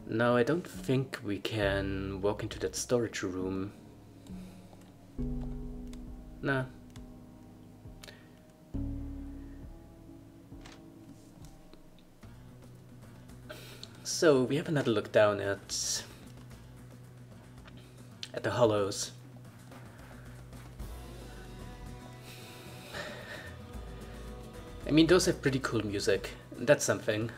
No, I don't think we can walk into that storage room. Nah. So we have another look down at the hollows. I mean, those have pretty cool music. That's something.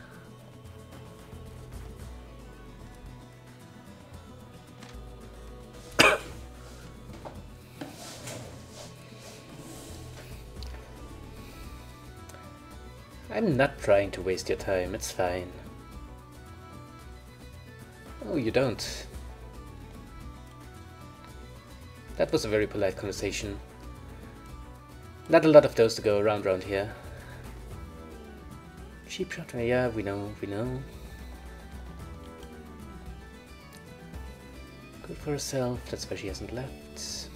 I'm not trying to waste your time, it's fine. Oh, you don't. That was a very polite conversation. Not a lot of those to go around here. Cheap shot, yeah, we know. Good for herself, that's why she hasn't left.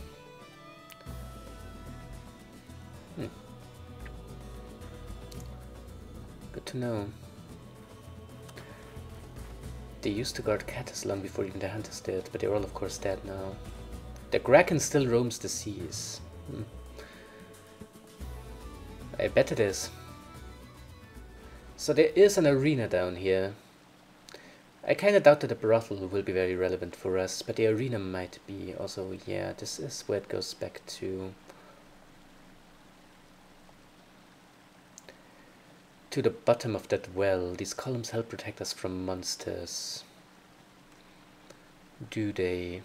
Good to know. They used to guard Catus long before even the hunters did, but they're all of course dead now. The Kraken still roams the seas. I bet it is. So there is an arena down here. I kinda doubt that the brothel will be very relevant for us, but the arena might be. Also, yeah, this is where it goes back to the bottom of that well. These columns help protect us from monsters. Do they?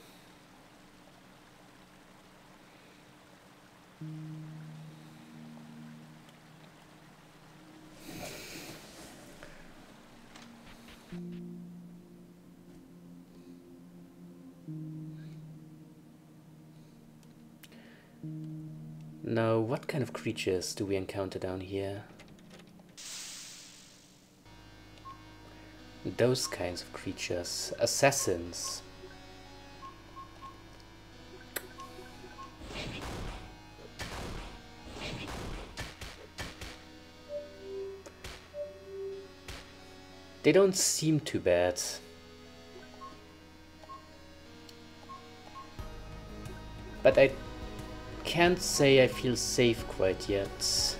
Now, what kind of creatures do we encounter down here? Those kinds of creatures. Assassins. They don't seem too bad. But I can't say I feel safe quite yet.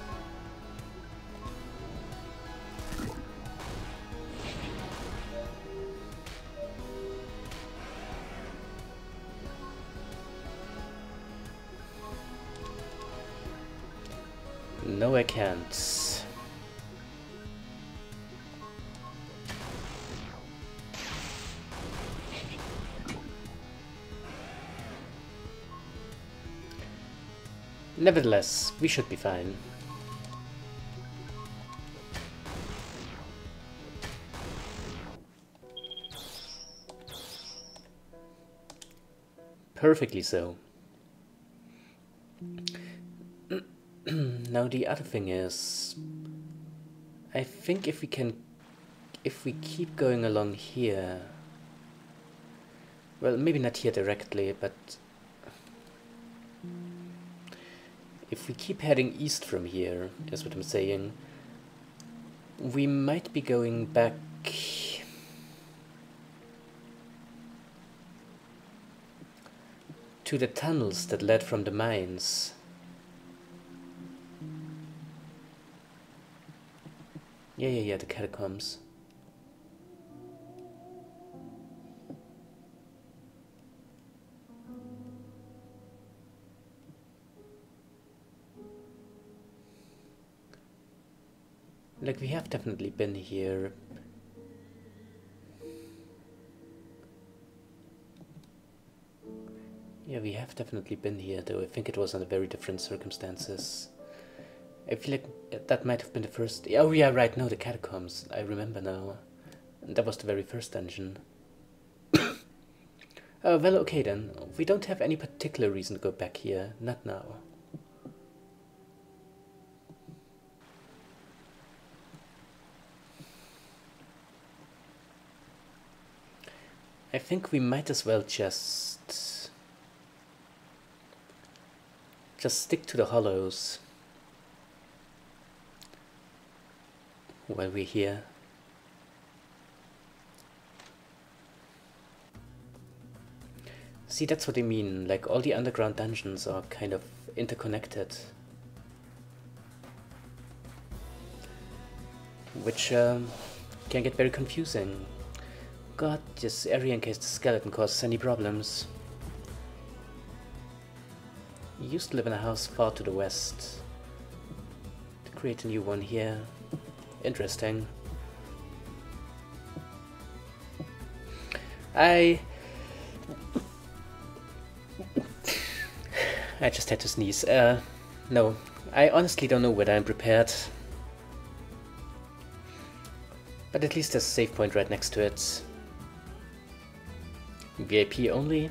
No, I can't. Nevertheless, we should be fine. Perfectly so. Now the other thing is, I think if we keep going along here, well, maybe not here directly, but if we keep heading east from here, is what I'm saying, we might be going back to the tunnels that led from the mines. Yeah, the catacombs. Like, we have definitely been here. Yeah, we have definitely been here, though I think it was under very different circumstances. I feel like that might have been the first... Oh yeah, right, no, the catacombs. I remember now. That was the very first dungeon. Well, okay then. We don't have any particular reason to go back here. Not now. I think we might as well just stick to the hollows while we're here. See, that's what I mean. Like, all the underground dungeons are kind of interconnected. Which can get very confusing. God, this area in case the skeleton causes any problems. You used to live in a house far to the west. To create a new one here. Interesting. I just had to sneeze. No, I honestly don't know whether I'm prepared. But at least there's a save point right next to it. VIP only?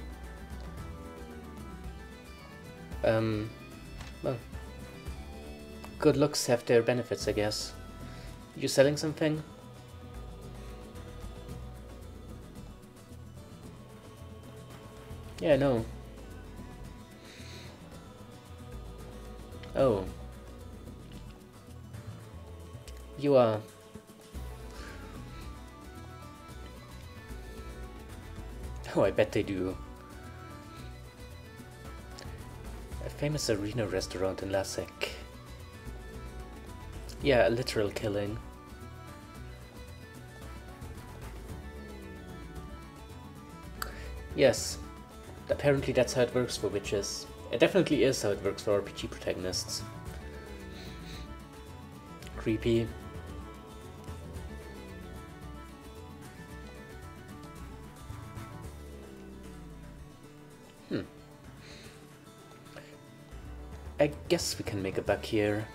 Well, good looks have their benefits, I guess. You selling something? Yeah, no. Oh. You are... Oh, I bet they do. A famous arena restaurant in Lasek. Yeah, a literal killing. Yes. Apparently that's how it works for witches. It definitely is how it works for RPG protagonists. Creepy. I guess we can make a buck here.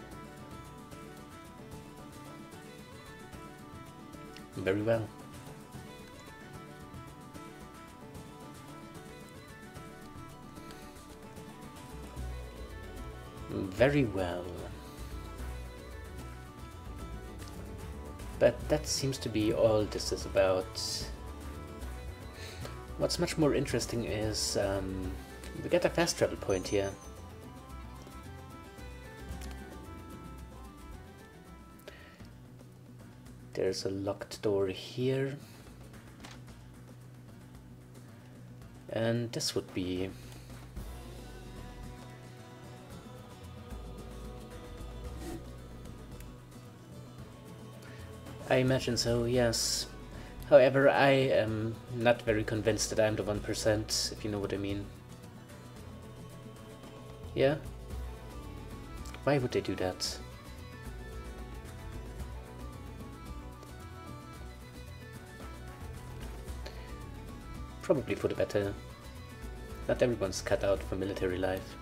Very well. Very well. But that seems to be all this is about. What's much more interesting is we get a fast travel point here. There's a locked door here. And this would be... I imagine so, yes. However, I am not very convinced that I'm the 1%, if you know what I mean. Yeah? Why would they do that? Probably for the better. Not everyone's cut out for military life.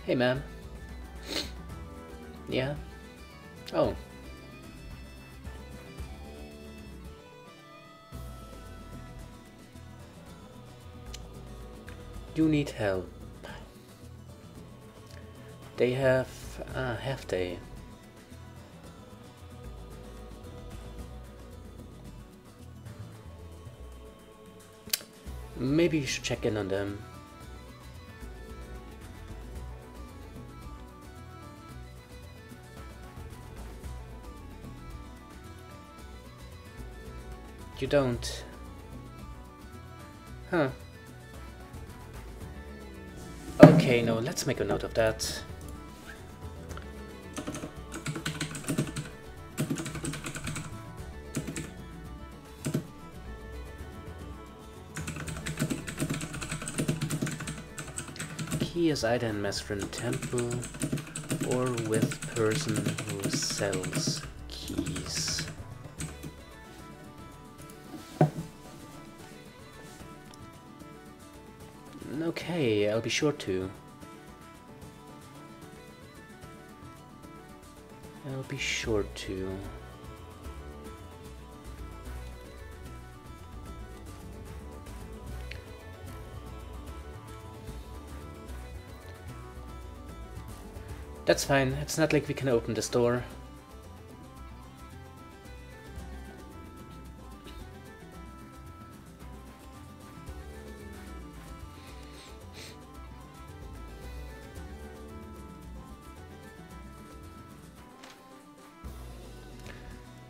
Hey, ma'am. Yeah? Oh. You need help. They have... have they? Maybe you should check in on them. You don't. Huh. Okay, no, let's make a note of that. Key is either in Mesrin Temple or with person who sells keys. Okay, I'll be sure to. I'll be sure to. That's fine, it's not like we can open this door.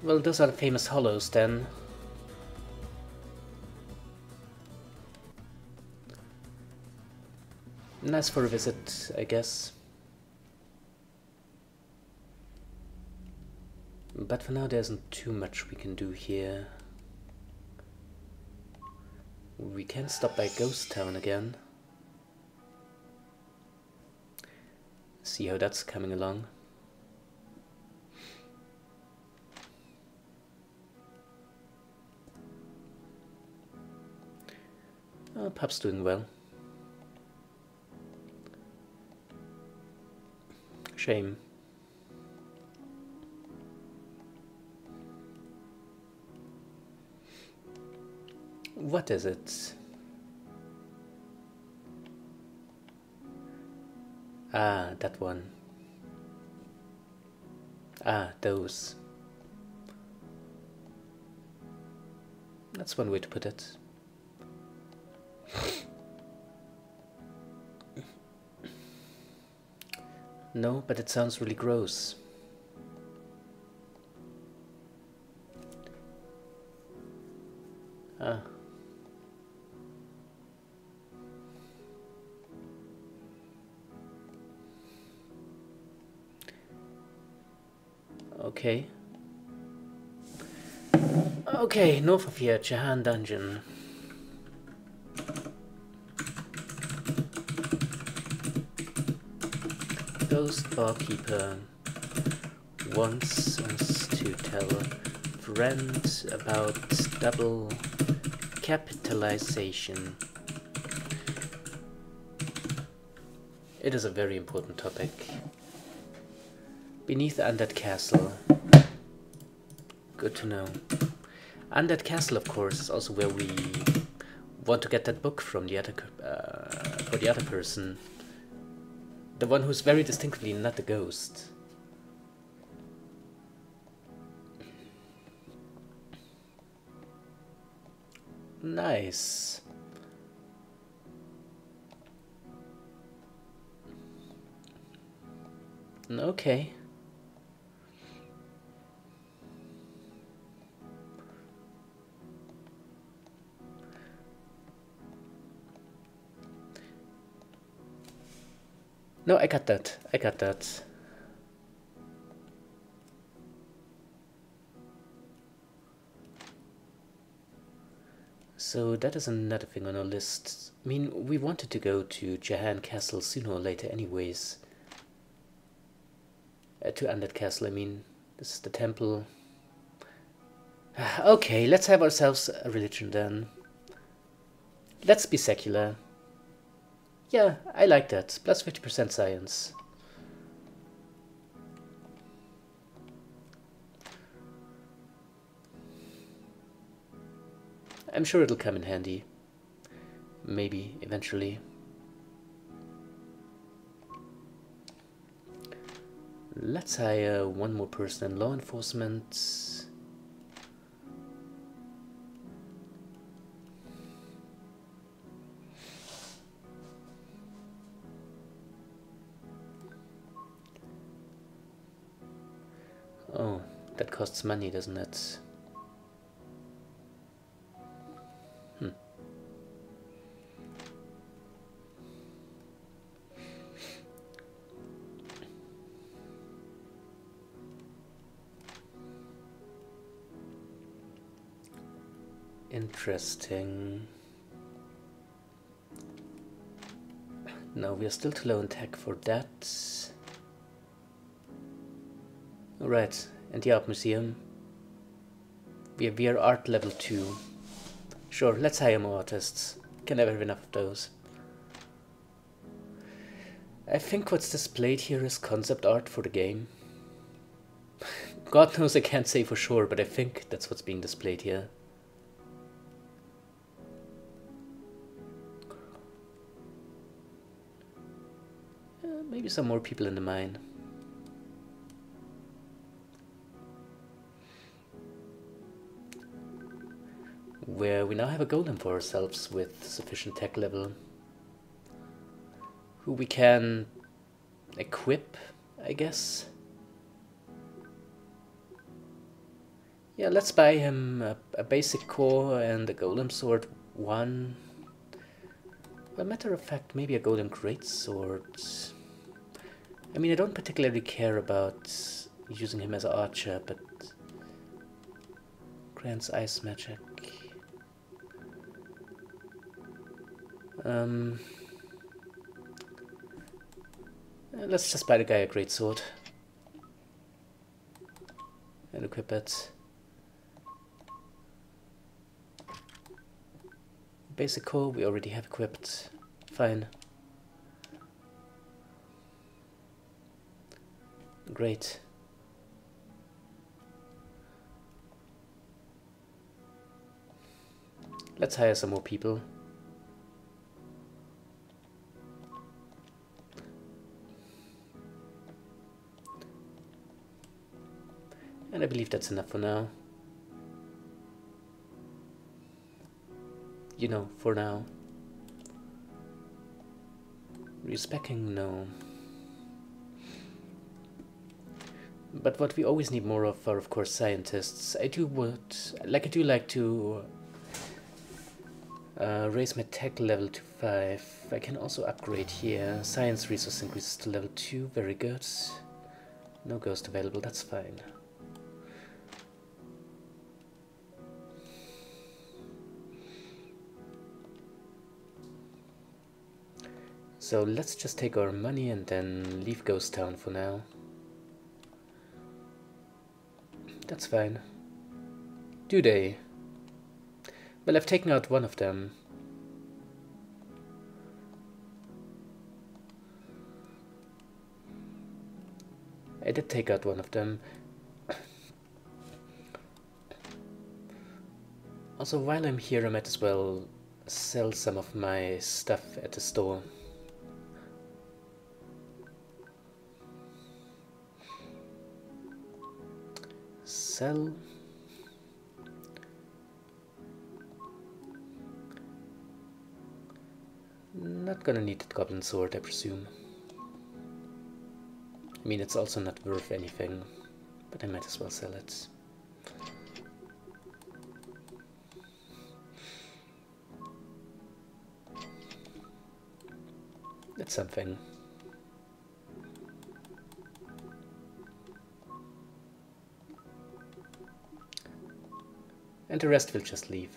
Well, those are the famous hollows then. Nice for a visit, I guess. But for now there isn't too much we can do here. We can stop by Ghost Town again. See how that's coming along. Oh, Pup's doing well. Shame. What is it? Ah, that one. Ah, those. That's one way to put it. No, but it sounds really gross. Ah. Okay. Okay, north of here, Jahan Dungeon. Ghost barkeeper wants us to tell friends about double capitalization. It is a very important topic. Beneath Undead Castle. Good to know. Undead Castle, of course, is also where we want to get that book from the other for the other person. The one who's very distinctly not the ghost. Nice. Okay. No, I got that. I got that. So that is another thing on our list. I mean, we wanted to go to Jahan Castle sooner or later anyways. To Undead Castle, I mean. This is the temple. Okay, let's have ourselves a religion then. Let's be secular. Yeah, I like that. Plus 50% science. I'm sure it'll come in handy. Maybe, eventually. Let's hire one more person in law enforcement. Oh, that costs money, doesn't it? Interesting. No, we are still too low in tech for that. Alright, and the art museum. We are art level 2. Sure, let's hire more artists. Can never have enough of those. I think what's displayed here is concept art for the game. God knows I can't say for sure, but I think that's what's being displayed here. Maybe some more people in the mine. Where we now have a golem for ourselves with sufficient tech level. Who we can equip, I guess. Yeah, let's buy him a basic core and a golem sword 1. As a matter of fact, maybe a golem greatsword. I mean, I don't particularly care about using him as an archer, but grants ice magic. Let's just buy the guy a greatsword and equip it. Basic core we already have equipped. Fine. Great. Let's hire some more people. And I believe that's enough for now. You know, for now. Respecking, no. But what we always need more of are, of course, scientists. I do like to raise my tech level to 5. I can also upgrade here. Science resource increases to level 2. Very good. No ghost available. That's fine. So let's just take our money and then leave Ghost Town for now. That's fine. Do they? Well, I've taken out one of them. I did take out one of them. Also, while I'm here, I might as well sell some of my stuff at the store. Sell. Not gonna need that goblin sword, I presume. I mean, it's also not worth anything, but I might as well sell it. That's something. And the rest will just leave.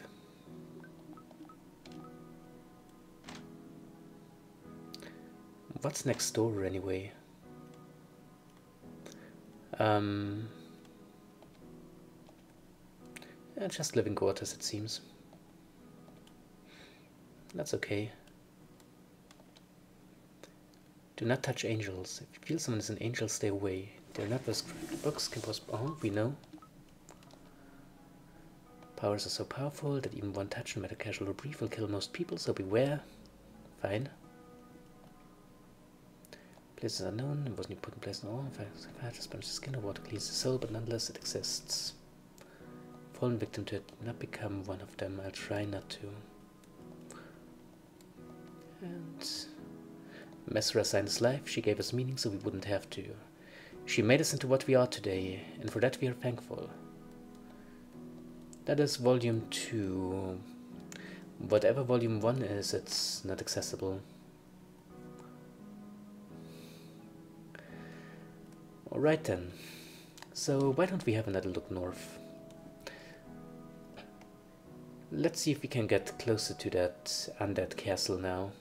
What's next door anyway? Just living quarters, it seems. That's okay. Do not touch angels. If you feel someone is an angel, stay away. They're not prescribed. Books can oh, we know. Powers are so powerful that even one touch, no matter casual or brief, will kill most people, so beware. Fine. Places unknown, it wasn't put in place in all. Fire just burns the skin or water cleans the soul, but nonetheless it exists. Fallen victim to it, not become one of them. I'll try not to. And Messra signed us life. She gave us meaning so we wouldn't have to. She made us into what we are today, and for that we are thankful. That is volume 2. Whatever volume 1 is, it's not accessible. Alright then. So why don't we have another look north? Let's see if we can get closer to that undead castle now.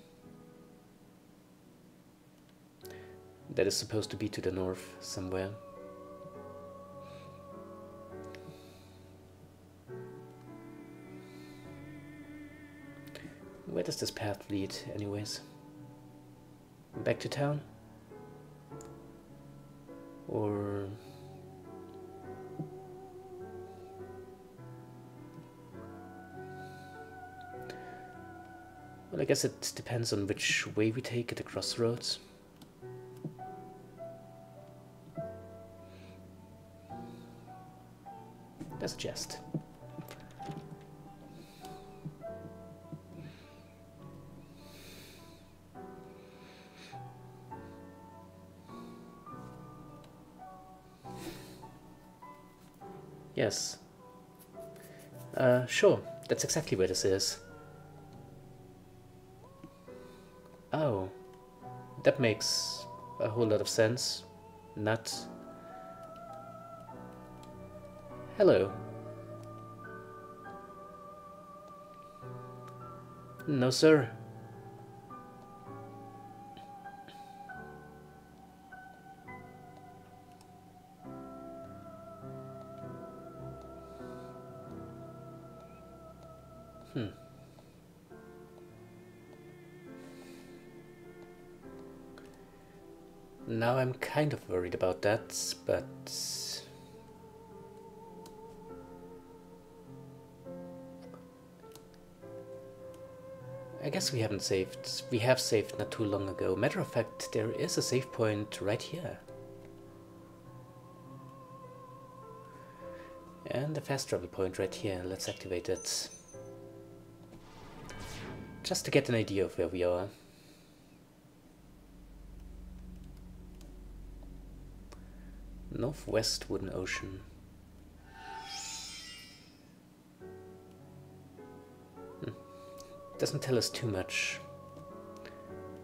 That is supposed to be to the north somewhere. Where does this path lead anyways? Back to town? Or... well, I guess it depends on which way we take at the crossroads. There's a chest. Yes, Sure. That's exactly where this is. Oh. That makes a whole lot of sense. Not. Hello. No, sir. Now I'm kind of worried about that, but... I guess we haven't saved. We have saved not too long ago. Matter of fact, there is a save point right here. And a fast travel point right here. Let's activate it. Just to get an idea of where we are. Northwest Wooden Ocean. Doesn't tell us too much.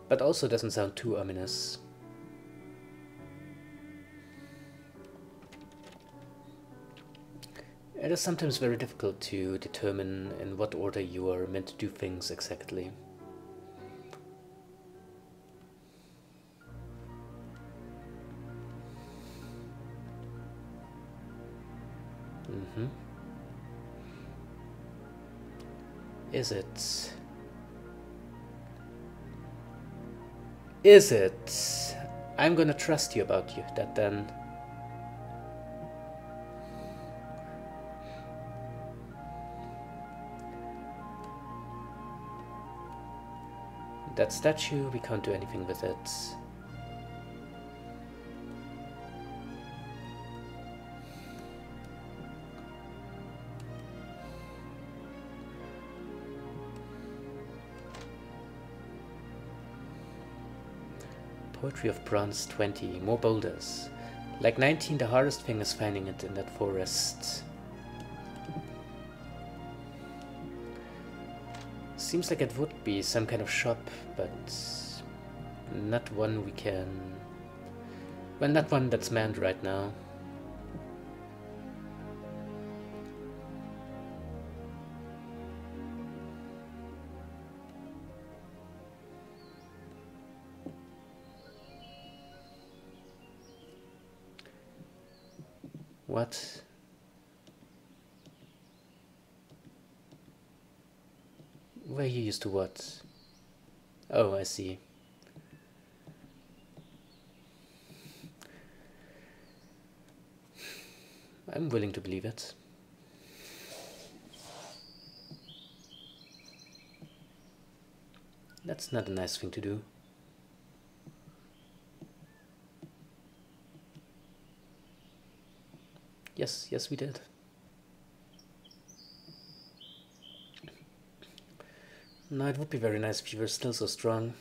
But also doesn't sound too ominous. It is sometimes very difficult to determine in what order you are meant to do things exactly. Is it? Is it? I'm gonna trust you about that then. That statue, we can't do anything with it. Poetry of Bronze 20, more boulders. Like 19, the hardest thing is finding it in that forest. Seems like it would be some kind of shop, but not one we can... Well, not one that's manned right now. What? Where you used to what? Oh, I see. I'm willing to believe it. That's not a nice thing to do. Yes, we did. No, it would be very nice if you were still so strong.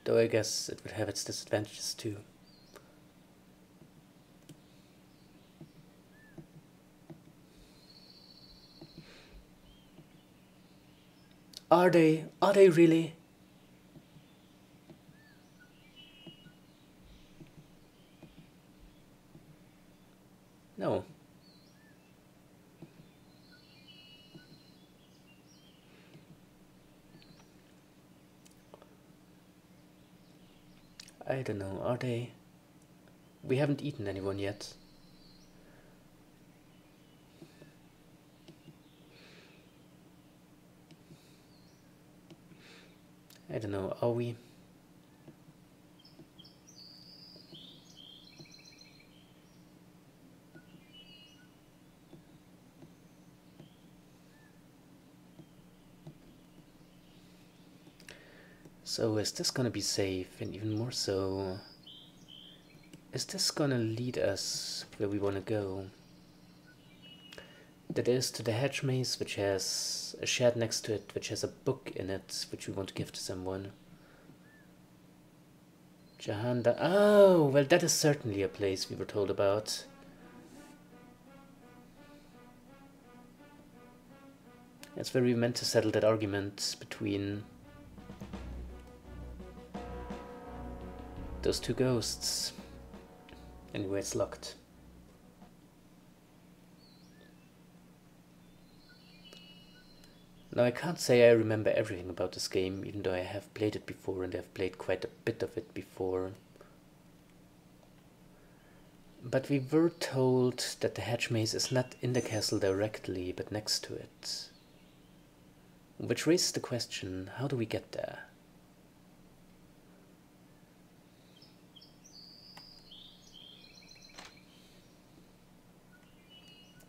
Though I guess it would have its disadvantages too. Are they? Are they really? No. I don't know, are they? We haven't eaten anyone yet. I don't know, are we? So is this gonna be safe? And even more so, is this gonna lead us where we wanna go? That is to the hedge maze, which has a shed next to it, which has a book in it, which we want to give to someone. Jahanda. Oh, well, that is certainly a place we were told about. That's where we meant to settle that argument between those two ghosts. Anyway, it's locked. Now, I can't say I remember everything about this game, even though I have played it before and I've played quite a bit of it before. But we were told that the hedge maze is not in the castle directly, but next to it. Which raises the question, how do we get there?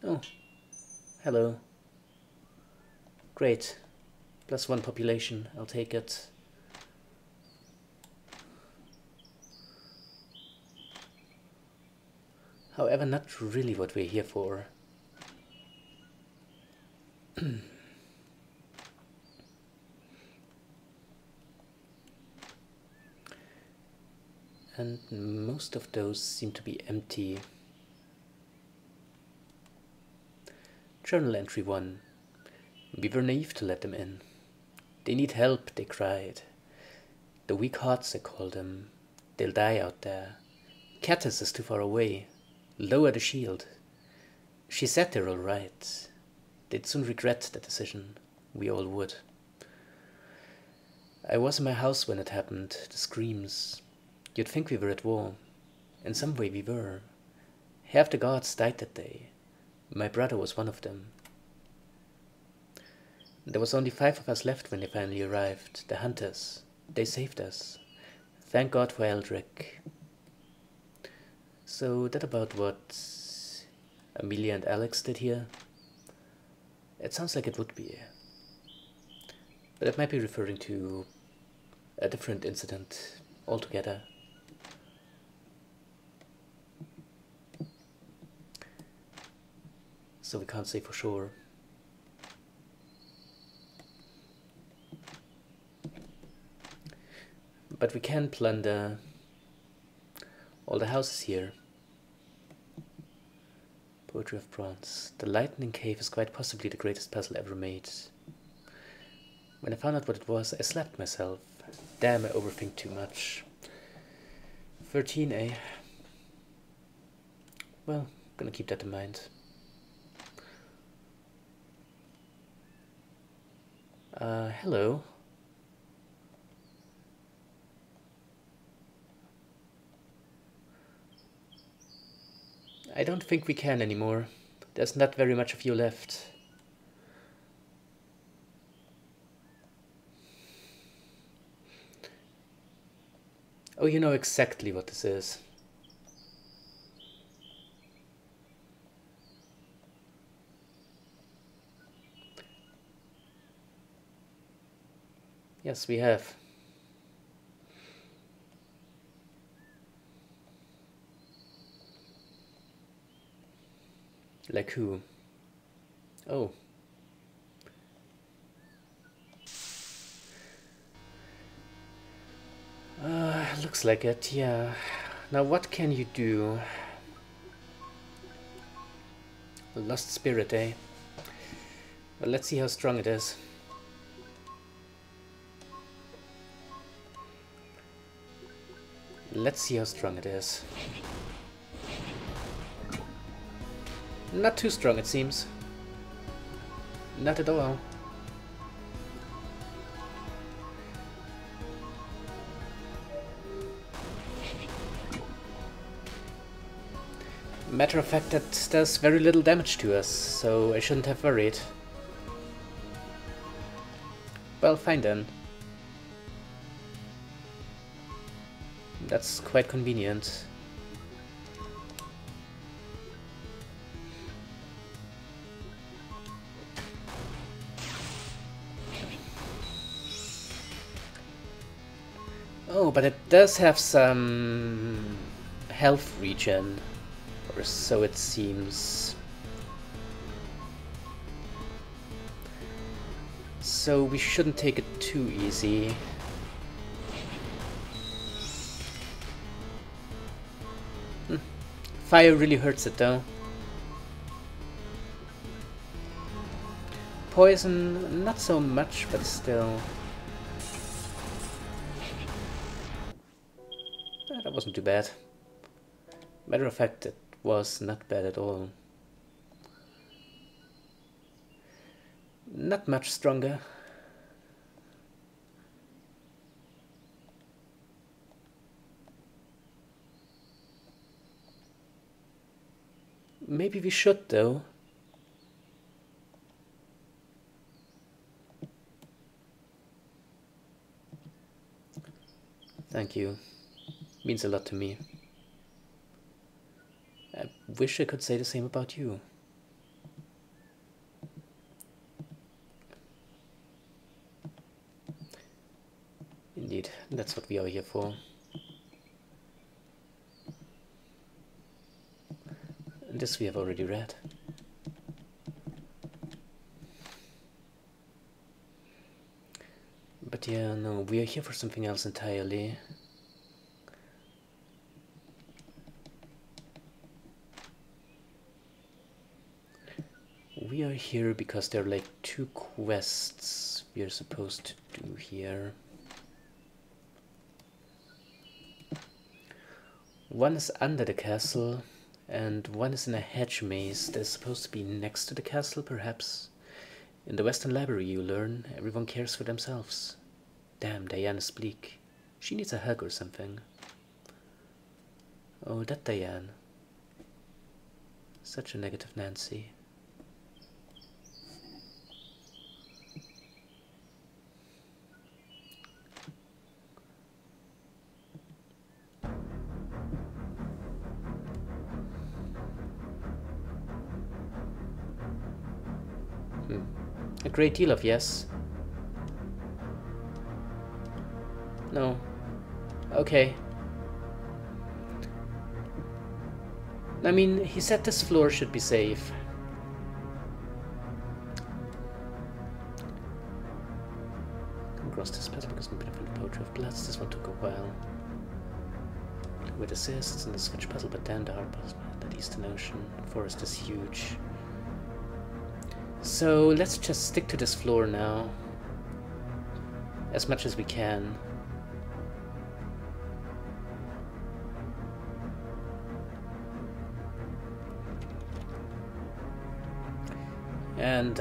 Oh, hello. Great. +1 population, I'll take it. However, not really what we're here for. And most of those seem to be empty. Journal entry 1. We were naive to let them in. They need help, they cried. The weak hearts, I call them. They'll die out there. Katniss is too far away. Lower the shield. She said they're all right. They'd soon regret that decision. We all would. I was in my house when it happened. The screams. You'd think we were at war. In some way we were. Half the guards died that day. My brother was one of them. There was only 5 of us left when they finally arrived. The hunters. They saved us. Thank God for Eldrick. So that about what Amelia and Alex did here? It sounds like it would be. But it might be referring to a different incident altogether. So we can't say for sure. But we can plunder all the houses here. Poetry of Bronze. The Lightning Cave is quite possibly the greatest puzzle ever made. When I found out what it was, I slapped myself. Damn, I overthink too much. 13, eh? Well, gonna keep that in mind. Hello. I don't think we can anymore. There's not very much of you left. Oh, you know exactly what this is. Yes, we have. Like who? Oh. Looks like it, yeah. Now what can you do? A lost spirit, eh? Well, let's see how strong it is. Let's see how strong it is. Not too strong, it seems. Not at all. Matter of fact, that does very little damage to us, so I shouldn't have worried. Well, fine then. That's quite convenient. Oh, but it does have some health regen, or so it seems. So we shouldn't take it too easy. Fire really hurts it though. Poison, not so much, but still. That wasn't too bad. Matter of fact, it was not bad at all. Not much stronger. Maybe we should, though. Thank you. Means a lot to me. I wish I could say the same about you. Indeed, that's what we are here for. And this we have already read. But yeah, no, we are here for something else entirely. We are here because there are like 2 quests we are supposed to do here. One is under the castle, and one is in a hedge maze that is supposed to be next to the castle, perhaps. In the Western Library you learn, everyone cares for themselves. Damn, Diane is bleak. She needs a hug or something. Oh, that Diane. Such a negative Nancy. A great deal of yes. No. Okay. I mean, he said this floor should be safe. Come across this puzzle because I'm from the poetry of bloods. This one took a while. With assists and the switch puzzle, but then the hard puzzle, that Eastern Ocean. The forest is huge. So let's just stick to this floor now. As much as we can. And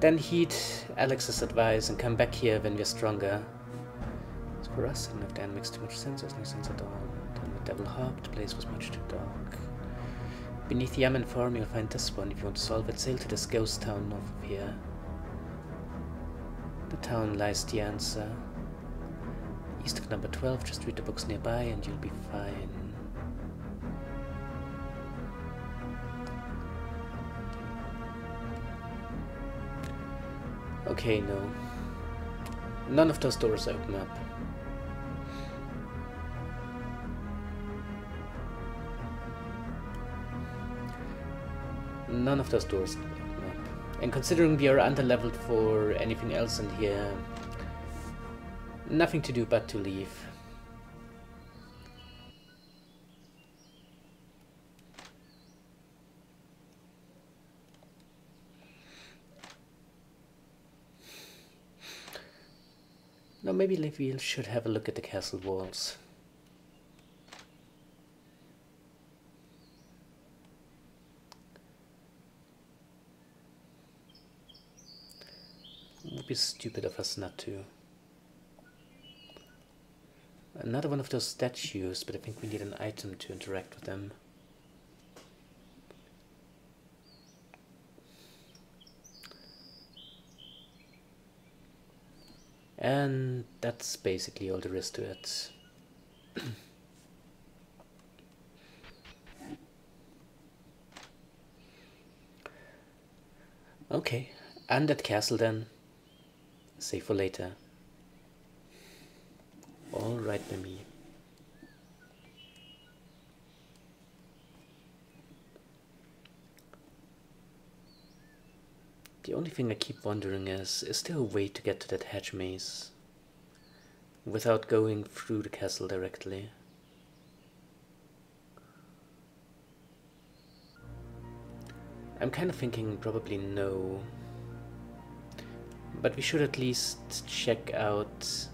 then heed Alex's advice and come back here when we're stronger. As for us, I don't know if Dan makes too much sense. There's no sense at all. Then the devil hopped. The place was much too dark. Beneath the Yaman farm, you'll find this one. If you want to solve it, sail to this ghost town north of here. The town lies the answer. East of number 12, just read the books nearby and you'll be fine. Okay, no. None of those doors open up. None of those doors open up. And considering we are under-leveled for anything else in here, nothing to do but to leave. Now maybe we should have a look at the castle walls. It would be stupid of us not to. Another one of those statues, but I think we need an item to interact with them. And that's basically all there is to it. Okay, and that castle then. Save for later. All right by me. The only thing I keep wondering is there a way to get to that hedge maze without going through the castle directly? I'm kind of thinking probably no. But we should at least check out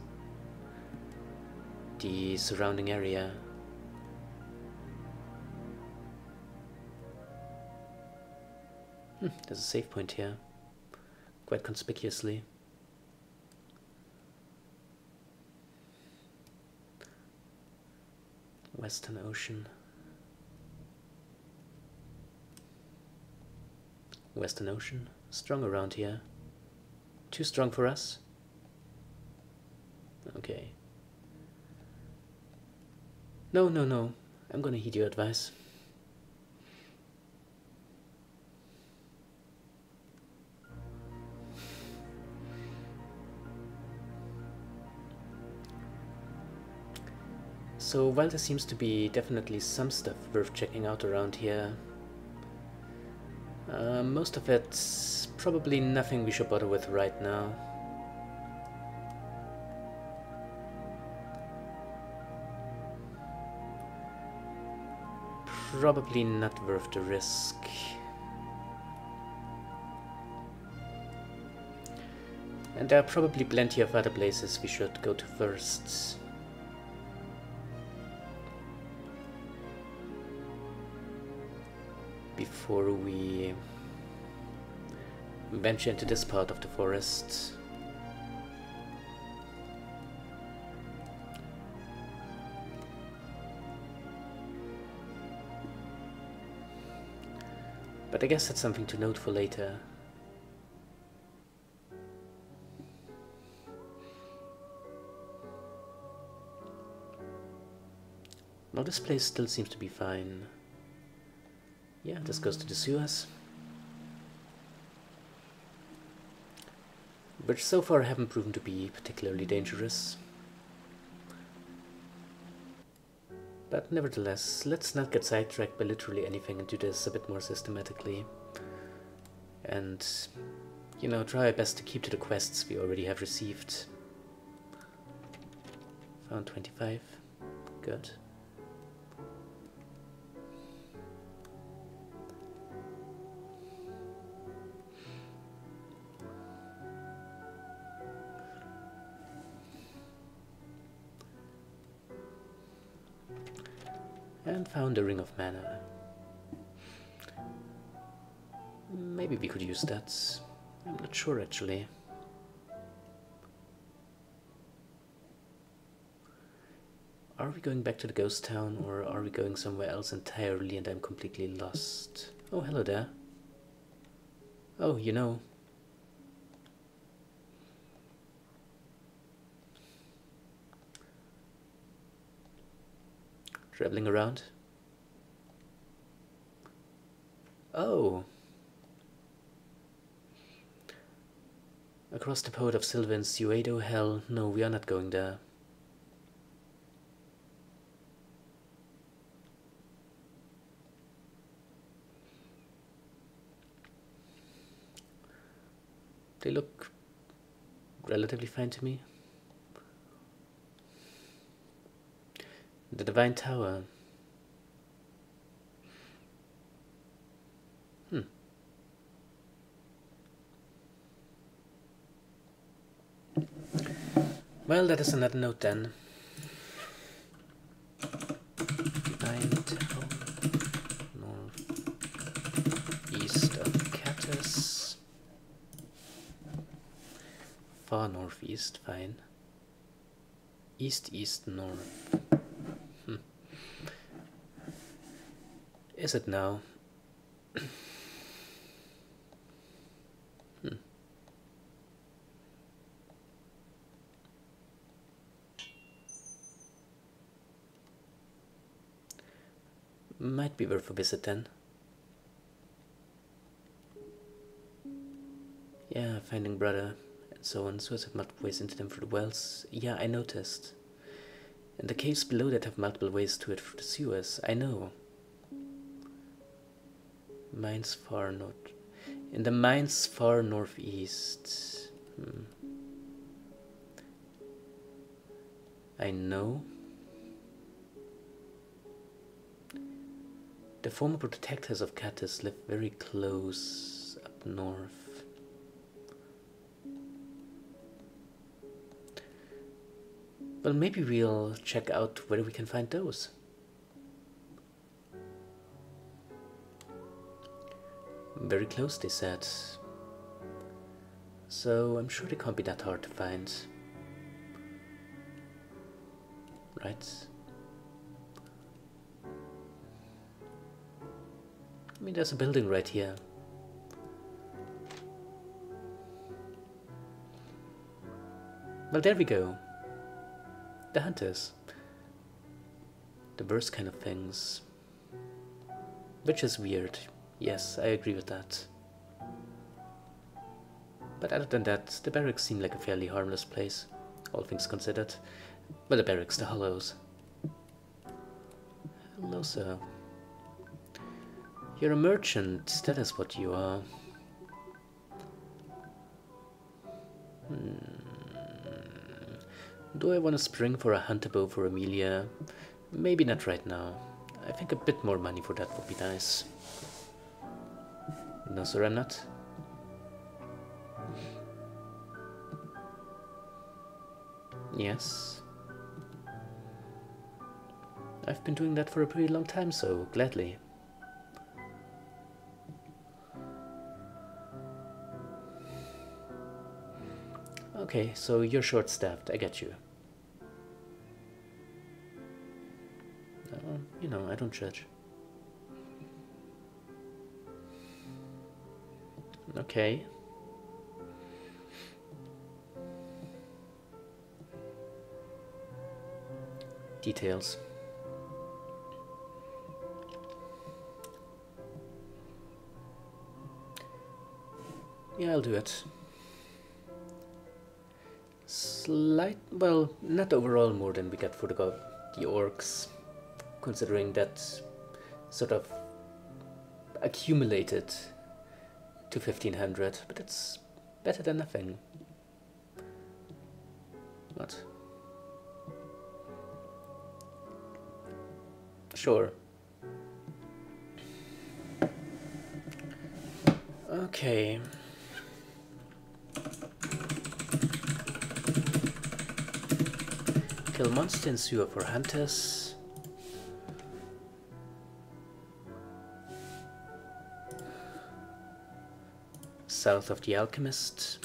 the surrounding area. There's a save point here, quite conspicuously. Western Ocean. Western Ocean, strong around here. Too strong for us? Okay. No, no, no. I'm gonna heed your advice. So while there seems to be definitely some stuff worth checking out around here, most of it's probably nothing we should bother with right now. Probably not worth the risk. And there are probably plenty of other places we should go to first. Before we venture into this part of the forest. But I guess that's something to note for later. Well, this place still seems to be fine. Yeah, this goes to the sewers. Which so far haven't proven to be particularly dangerous. But nevertheless, let's not get sidetracked by literally anything and do this a bit more systematically. And, you know, try our best to keep to the quests we already have received. Found 25. Good. And found a Ring of Mana. Maybe we could use that. I'm not sure actually. Are we going back to the ghost town or are we going somewhere else entirely and I'm completely lost? Oh, hello there. Oh, you know. Traveling around? Oh! Across the Poet of Sylvan's Uedo Hell. No, we are not going there. They look relatively fine to me. The Divine Tower. Well, that is another note then. Divine Tower. Northeast of Catus. Far northeast, fine. East, east, north. Is it now? Might be worth a visit then. Yeah, finding brother and so on. Suicide multiple ways into them through the wells. Yeah, I noticed. And the caves below that have multiple ways to it through the sewers. I know. Mines far north. In the mines far northeast. I know. The former protectors of Catus live very close up north. Well, maybe we'll check out whether we can find those. Very close, they said. So I'm sure they can't be that hard to find. Right? I mean, there's a building right here. Well, there we go. The hunters. The worst kind of things. Which is weird. Yes, I agree with that. But other than that, the barracks seem like a fairly harmless place, all things considered. Well, the barracks, the hollows. Hello, sir. You're a merchant, that is what you are. Do I want to spring for a hunter bow for Amelia? Maybe not right now. I think a bit more money for that would be nice. No, sir, I'm not. Yes. I've been doing that for a pretty long time, so gladly. Okay, so you're short-staffed, I get you. You know, I don't judge. Okay. Details. Yeah, I'll do it. Well, not overall more than we got for the orcs, considering that sort of accumulated to 1500, but it's better than nothing. What? Sure. Okay. Kill monster and sewer for hunters. South of the alchemist.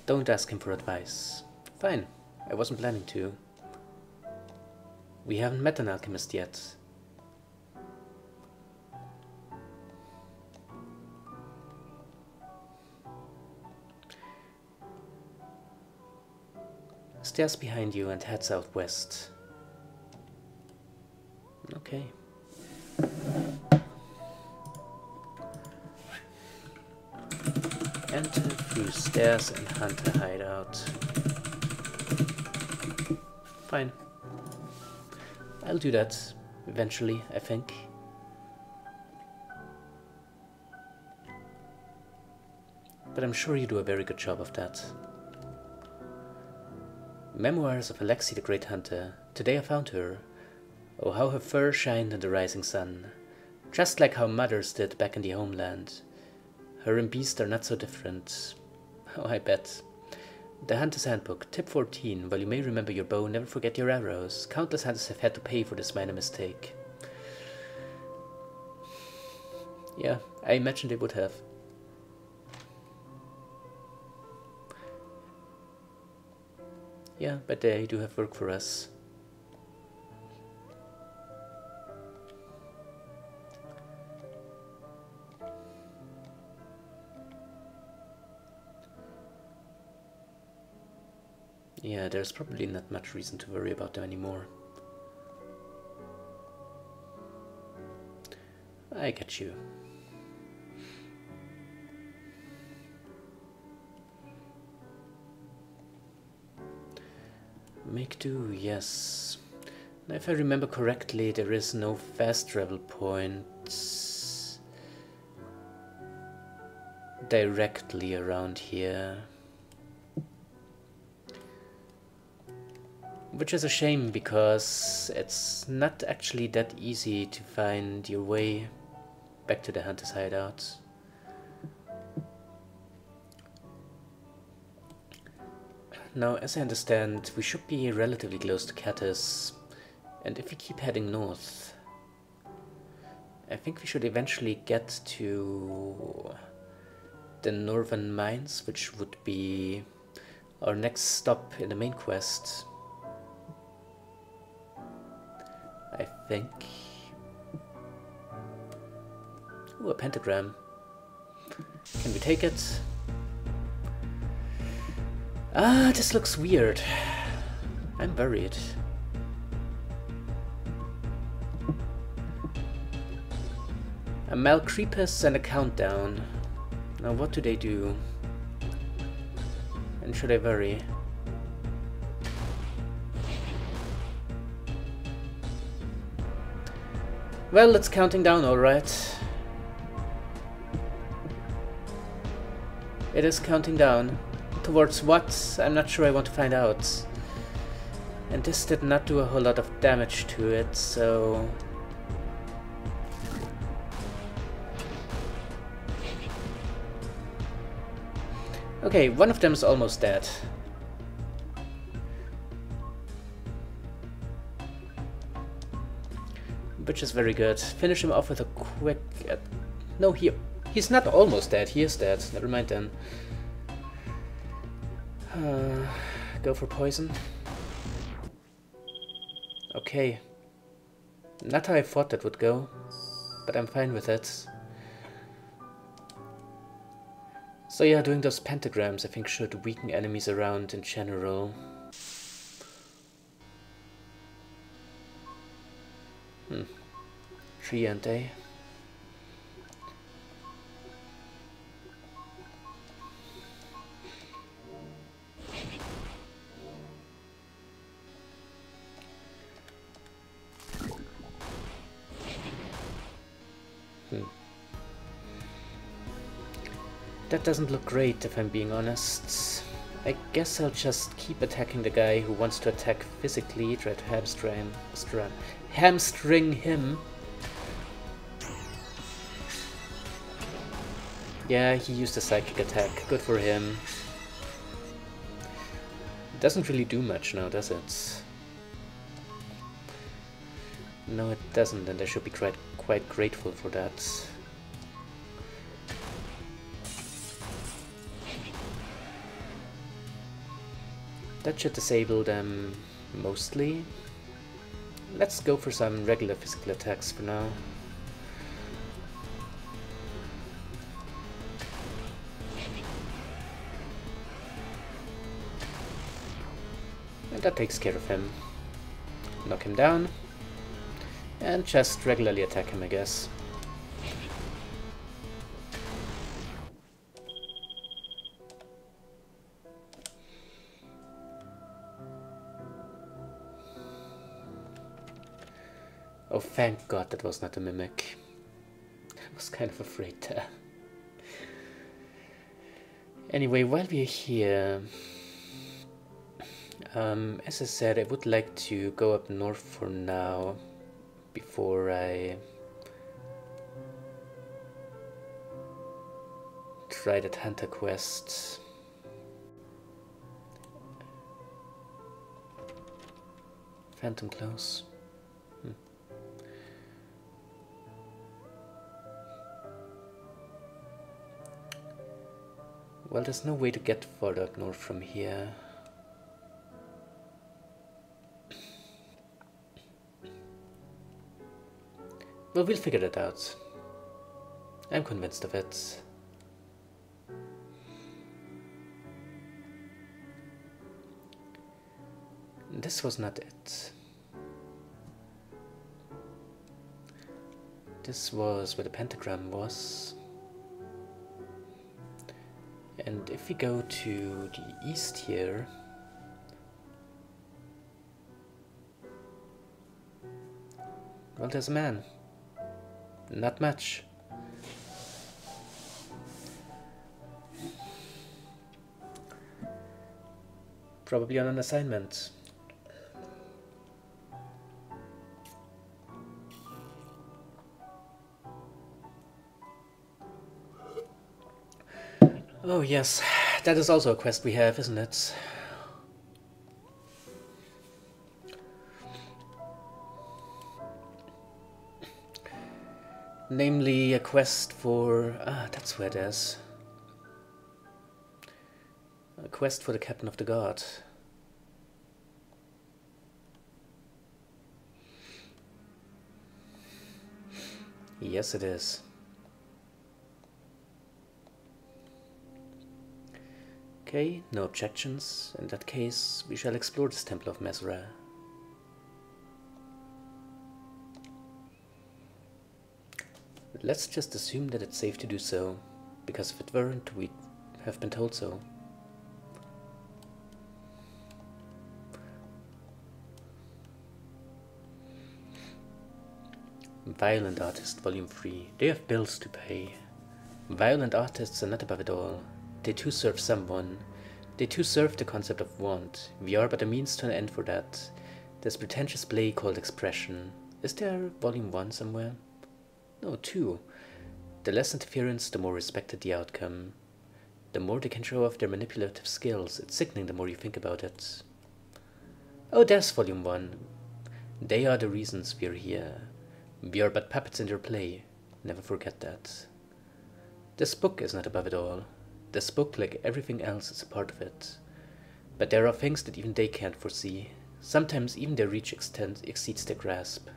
Don't ask him for advice. Fine, I wasn't planning to. We haven't met an alchemist yet. Stairs behind you and head southwest. Okay. Enter through stairs and hunter hideout. Fine. I'll do that eventually, I think. But I'm sure you do a very good job of that. Memoirs of Alexi the Great Hunter. Today I found her. Oh, how her fur shined in the rising sun. Just like how mothers did back in the homeland. Her and Beast are not so different. Oh, I bet. The Hunter's Handbook, Tip 14. While you may remember your bow, never forget your arrows. Countless hunters have had to pay for this minor mistake. Yeah, I imagine they would have. Yeah, but they do have work for us. Yeah, there's probably not much reason to worry about them anymore. I get you. Make do, yes. Now, if I remember correctly, there is no fast travel point directly around here. Which is a shame, because it's not actually that easy to find your way back to the Hunter's hideout. Now, as I understand, we should be relatively close to Katis, and if we keep heading north, I think we should eventually get to the Northern Mines, which would be our next stop in the main quest. I think. Ooh, a pentagram. Can we take it? Ah, this looks weird. I'm worried. A Malcrepus and a countdown. Now what do they do? And should I worry? Well, it's counting down, alright. It is counting down. Towards what? I'm not sure I want to find out. And this did not do a whole lot of damage to it, so... Okay, one of them is almost dead. Which is very good. Finish him off with a quick... no, he's not almost dead, he is dead. Never mind then. Go for poison. Okay. Not how I thought that would go, but I'm fine with it. So yeah, doing those pentagrams I think should weaken enemies around in general. Tree, aren't they? That doesn't look great, if I'm being honest. I guess I'll just keep attacking the guy who wants to attack physically, try to hamstring him. Yeah, he used a psychic attack. Good for him. It doesn't really do much now, does it? No, it doesn't, and I should be quite grateful for that. That should disable them mostly. Let's go for some regular physical attacks for now. And that takes care of him. Knock him down. And just regularly attack him, I guess. Oh, thank God that was not a mimic. I was kind of afraid there. Anyway, while we're here, as I said, I would like to go up north for now, before I try that hunter quest. Phantom Close. Well, there's no way to get further up north from here. Well, we'll figure that out. I'm convinced of it. This was not it. This was where the pentagram was. And if we go to the east here, well, there's a man. Not much. Probably on an assignment. Oh yes, that is also a quest we have, isn't it? Namely, a quest for... Ah, that's where it is. A quest for the Captain of the Guard. Yes, it is. Okay, no objections. In that case, we shall explore this Temple of Mesra. Let's just assume that it's safe to do so, because if it weren't, we'd have been told so. Violent Artist, Volume 3. They have bills to pay. Violent artists are not above it all. They too serve someone. They too serve the concept of want. We are but a means to an end for that. This pretentious play called expression. Is there Volume 1 somewhere? No, 2. The less interference, the more respected the outcome. The more they can show off their manipulative skills. It's sickening the more you think about it. Oh, there's Volume 1. They are the reasons we're here. We are but puppets in their play. Never forget that. This book is not above it all. This book, like everything else, is a part of it. But there are things that even they can't foresee. Sometimes even their reach exceeds their grasp.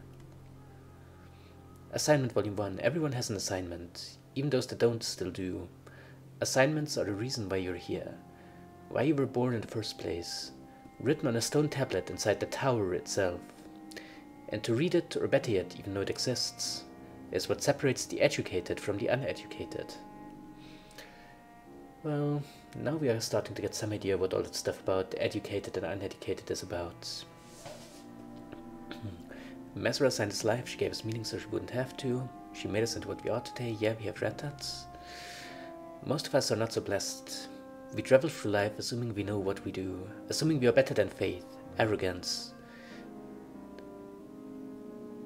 Assignment Volume 1. Everyone has an assignment. Even those that don't still do. Assignments are the reason why you're here. Why you were born in the first place. Written on a stone tablet inside the tower itself. And to read it, or better yet, even know it exists, is what separates the educated from the uneducated. Well, now we are starting to get some idea what all that stuff about the educated and uneducated is about. Mesra signed his life, she gave us meaning so she wouldn't have to. She made us into what we are today, yeah, we have read that. Most of us are not so blessed. We travel through life assuming we know what we do, assuming we are better than faith, arrogance.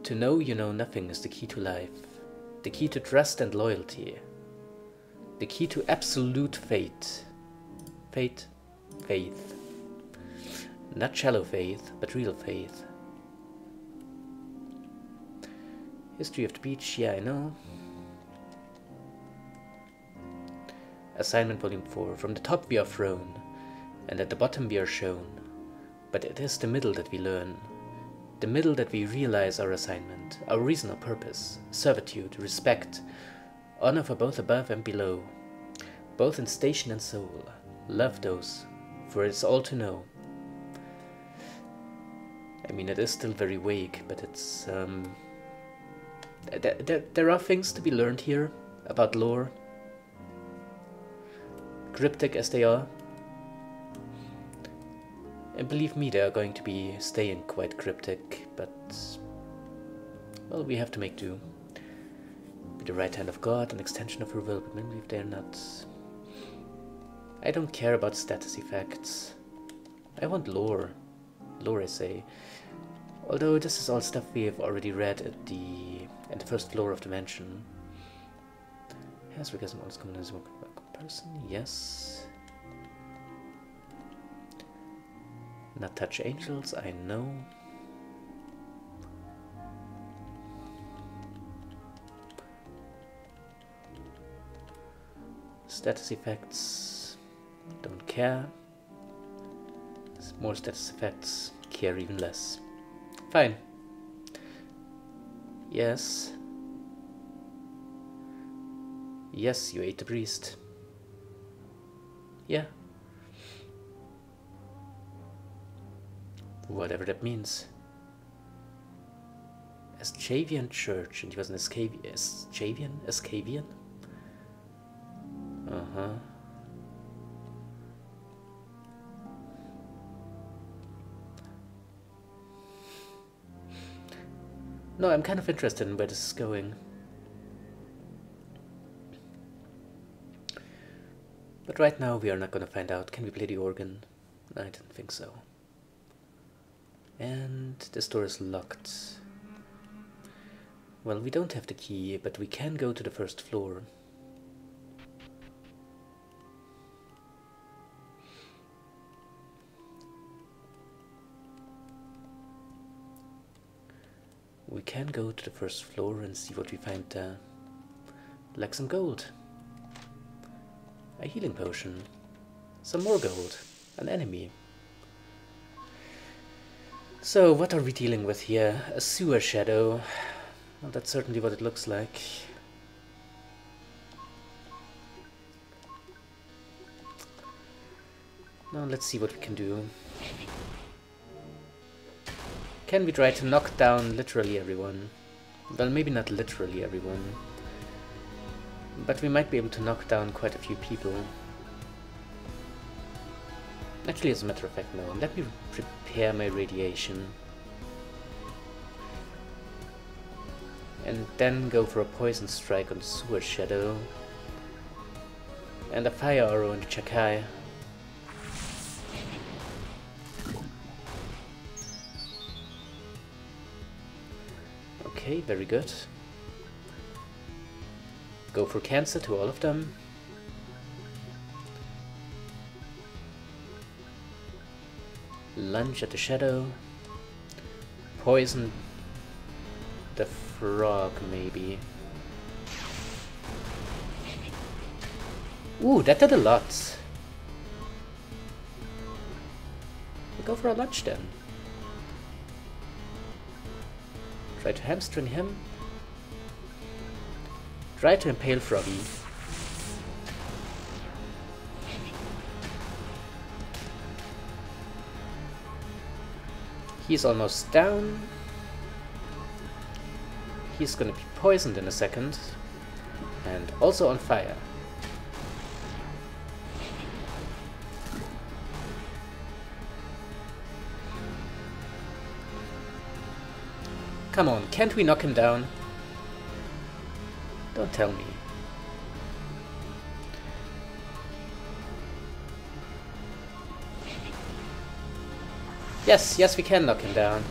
To know you know nothing is the key to life, the key to trust and loyalty, the key to absolute faith. Faith. Not shallow faith, but real faith. History of the beach, yeah, I know. Assignment Volume 4. From the top we are thrown, and at the bottom we are shown. But it is the middle that we learn. The middle that we realize our assignment, our reason or purpose, servitude, respect, honor for both above and below, both in station and soul. Love those, for it is all to know. I mean, it is still very vague, but it's, there are things to be learned here about lore, cryptic as they are. And believe me, they are going to be staying quite cryptic, but, well, we have to make do. Be the right hand of God, an extension of her will, but maybe if they're not. I don't care about status effects. I want lore. Lore, I say. Although this is all stuff we have already read at the first floor of the mansion. Has orgasm always come as a comparison? Yes. Not touch angels, I know. Status effects, don't care. More status effects, care even less. Fine. Yes. Yes, you ate the priest. Yeah. Whatever that means. Ascavian Church, and he was an Ascavian? Uh-huh. No, I'm kind of interested in where this is going. But right now we are not gonna find out. Can we play the organ? I didn't think so. And this door is locked. Well, we don't have the key, but we can go to the first floor. we can go to the first floor and see what we find there. Like some gold. A healing potion. Some more gold. An enemy. So, what are we dealing with here? A sewer shadow. Well, that's certainly what it looks like. Now let's see what we can do. Can we try to knock down literally everyone? Well, maybe not literally everyone. But we might be able to knock down quite a few people. Actually, as a matter of fact, no. Let me prepare my radiation. And then go for a poison strike on the sewer shadow. And a fire arrow on the Chakai. Okay, very good. Go for cancer to all of them. Lunge at the shadow. Poison the frog, maybe. Ooh, that did a lot. We'll go for a lunge then. Try to hamstring him. Try to impale Froggy. He's almost down. He's gonna be poisoned in a second. And also on fire. Come on, can't we knock him down? Don't tell me. Yes, yes, we can knock him down.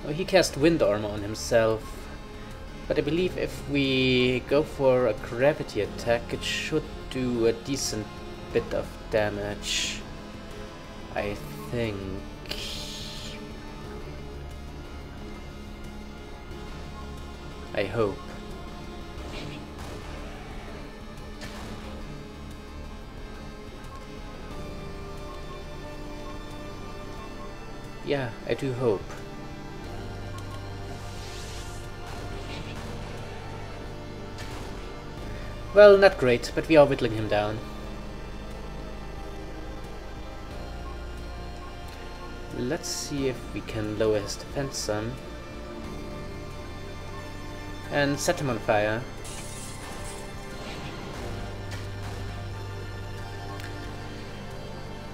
Oh, he cast wind armor on himself. But I believe if we go for a gravity attack, it should do a decent bit of damage. I think. I hope. Yeah, I do hope. Well, not great, but we are whittling him down. Let's see if we can lower his defense some. And set him on fire.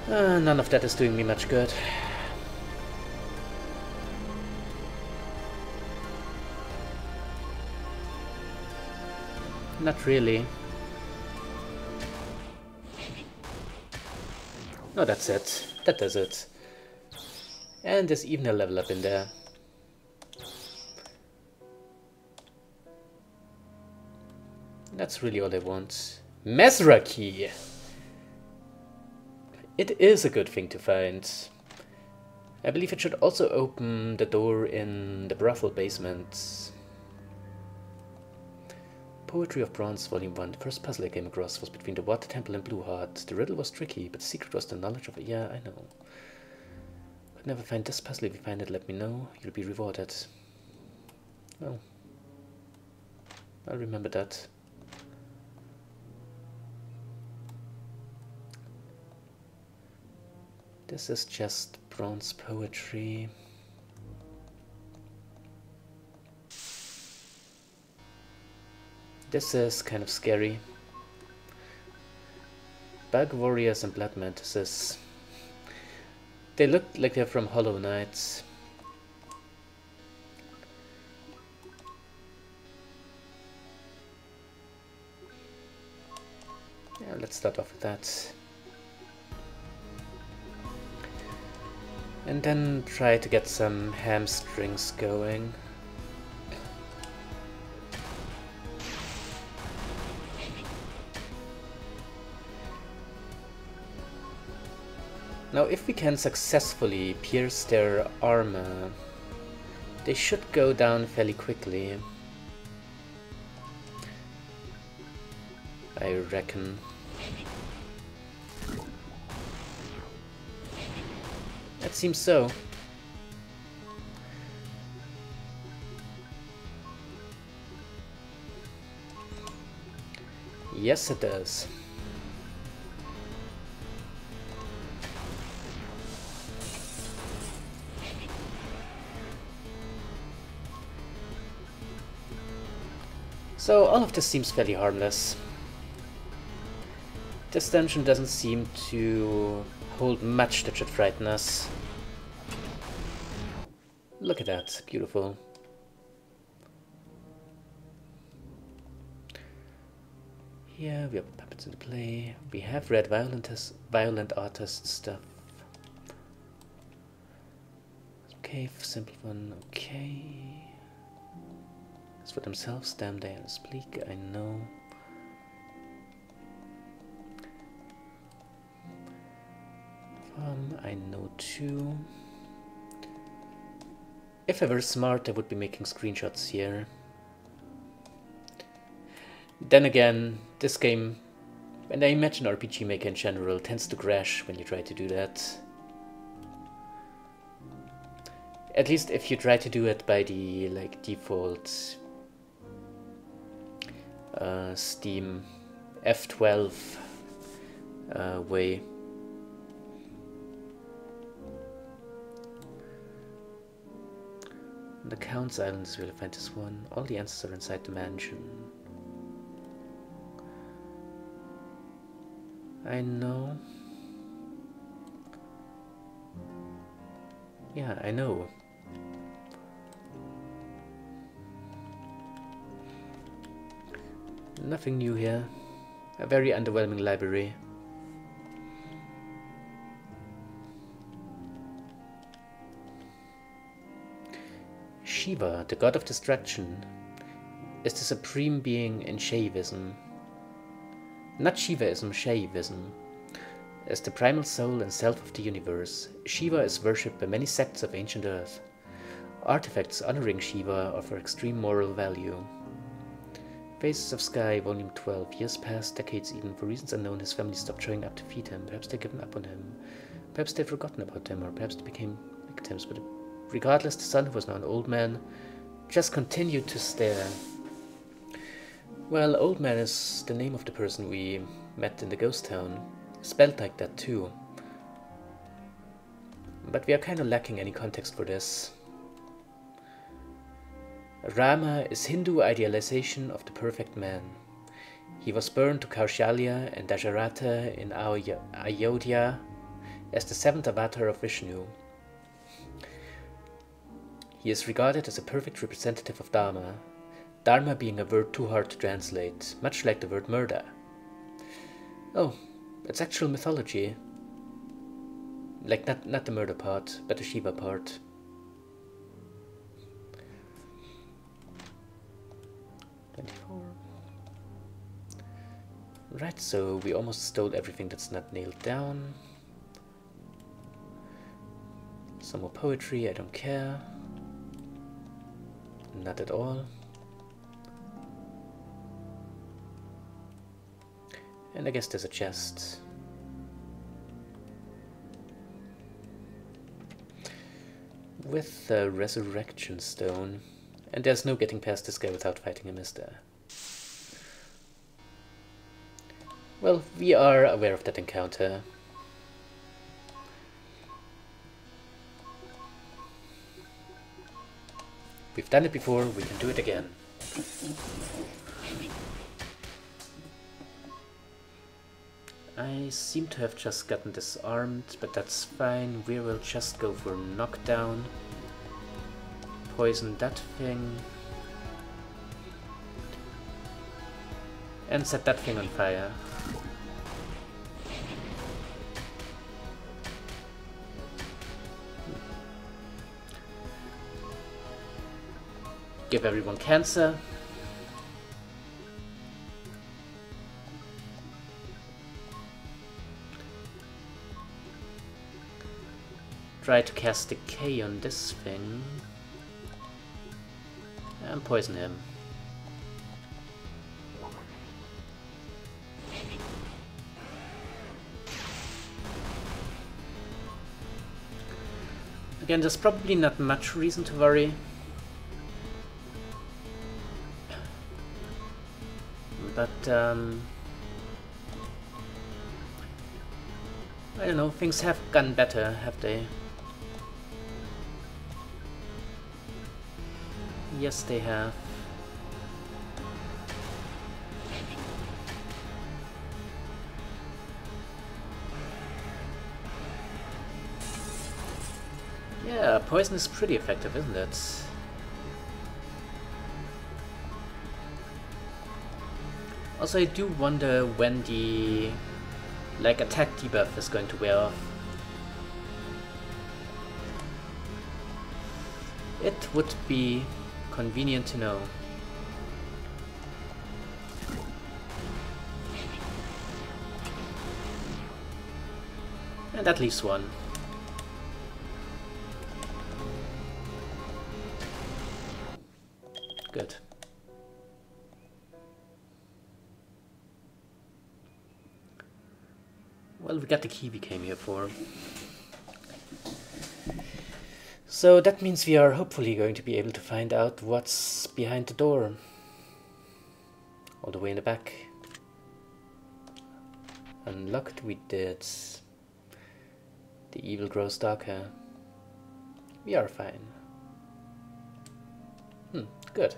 None of that is doing me much good. Not really. No, that's it. That does it. And there's even a level up in there. That's really all I want. Mesra key! It is a good thing to find. I believe it should also open the door in the brothel basement. Poetry of Bronze, Volume 1. The first puzzle I came across was between the Water Temple and Blue Heart. The riddle was tricky, but the secret was the knowledge of it. Yeah, I know. Could never find this puzzle. If you find it, let me know. You'll be rewarded. Well, I'll remember that. This is just bronze poetry. This is kind of scary. Bug Warriors and Blood Mantises. They look like they're from Hollow Knight. Yeah, let's start off with that. And then try to get some hamstrings going. Now if we can successfully pierce their armor, They should go down fairly quickly, I reckon. It seems so. Yes, it does. So all of this seems fairly harmless. This dungeon doesn't seem to hold much that should frighten us. Look at that, beautiful. Here we have puppets in play. We have red violent artist stuff. Cave, simple one, okay. As for themselves, damn they are bleak, I know. I know too. If I were smart, I would be making screenshots here. Then again, this game, and I imagine RPG Maker in general, tends to crash when you try to do that. At least if you try to do it by the default Steam F12 way. The Count's Island is really find this one. All the answers are inside the mansion. I know. Yeah, I know. Nothing new here. A very underwhelming library. Shiva, the god of destruction, is the supreme being in Shaivism. Not Shivaism, Shaivism. As the primal soul and self of the universe, Shiva is worshipped by many sects of ancient Earth. Artifacts honoring Shiva are for extreme moral value. Faces of Sky, Volume 12. Years passed, decades even. For reasons unknown, his family stopped showing up to feed him. Perhaps they'd given up on him. Perhaps they'd forgotten about him, or perhaps they became victims. But regardless, the son, who was now an old man, just continued to stare. Well, Old Man is the name of the person we met in the ghost town. Spelled like that too. But we are kind of lacking any context for this. Rama is Hindu idealization of the perfect man. He was born to Kaushalya and Dasharatha in Ayodhya as the seventh avatar of Vishnu. He is regarded as a perfect representative of Dharma, Dharma being a word too hard to translate, much like the word murder. Oh, it's actual mythology. Like, not the murder part, but the Shiva part. Right, so we almost stole everything that's not nailed down. Some more poetry, I don't care. Not at all. And I guess there's a chest. With the resurrection stone. And there's no getting past this guy without fighting him, is there? Well, we are aware of that encounter. We've done it before, we can do it again. I seem to have just gotten disarmed, but that's fine. We will just go for knockdown. Poison that thing. And set that thing on fire. Give everyone cancer. Try to cast decay on this thing. And poison him. Again, there's probably not much reason to worry. But, I don't know, things have gotten better, have they? Yes, they have. Yeah, poison is pretty effective, isn't it? Also, I do wonder when the attack debuff is going to wear off. It would be convenient to know. And that leaves one. Good. Well, we got the key we came here for. So that means we are hopefully going to be able to find out what's behind the door. All the way in the back. Unlocked we did. The evil grows darker. We are fine. Good.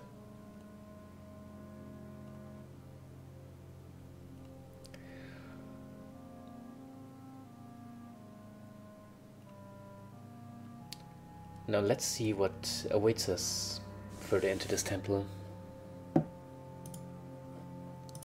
Now let's see what awaits us further into this temple.